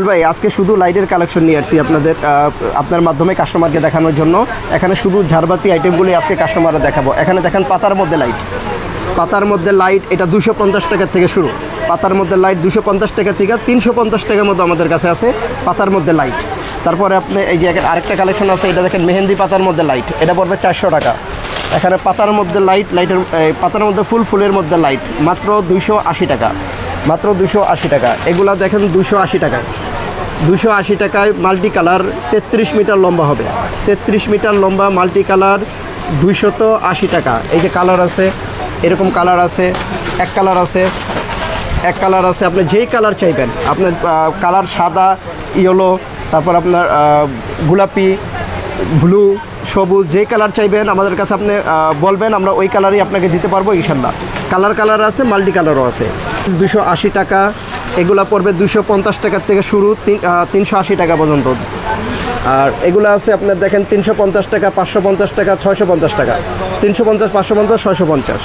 ভাই আজকে শুধু লাইটের কালেকশন নিয়ে আসছি আপনার মাধ্যমে কাস্টমারকে দেখানোর জন্য। এখানে শুধু ঝাড়বাতি আইটেমগুলি আজকে কাস্টমাররা দেখাবো। এখানে দেখেন পাতার মধ্যে লাইট, এটা 250 টাকা থেকে শুরু। পাতার মধ্যে লাইট 250 টাকা থেকে 350 টাকার মধ্যে আমাদের কাছে আছে পাতার মধ্যে লাইট। তারপরে আপনি এই যে আরেকটা কালেকশন আছে, এটা দেখেন মেহেন্দি পাতার মধ্যে লাইট, এটা পড়বে 400 টাকা। এখানে পাতার মধ্যে লাইটের পাতার মধ্যে ফুলের মধ্যে লাইট মাত্র 280 টাকা, মাত্র 280 টাকা। এগুলা দেখেন 280 টাকায়, 280 টাকায় মাল্টি কালার 33 মিটার লম্বা হবে, 33 মিটার লম্বা মাল্টি কালার 280 টাকা। এই যে কালার আছে, এরকম কালার আছে, এক কালার আছে, আপনি যেই কালার চাইবেন আপনার কালার সাদা, ইয়েলো, তারপর আপনার গোলাপি, ব্লু, সবুজ, যেই কালার চাইবেন আমাদের কাছে আপনি বলবেন, আমরা ওই কালারই আপনাকে দিতে পারবো ইনশাল্লাহ। কালার আছে, মাল্টি কালারও আছে। 280 টাকা, এগুলা পড়বে 250 টাকার থেকে শুরু 380 টাকা পর্যন্ত। আর এগুলো আছে আপনার দেখেন 350 টাকা, 550 টাকা, 650 টাকা, 350, 550, 650।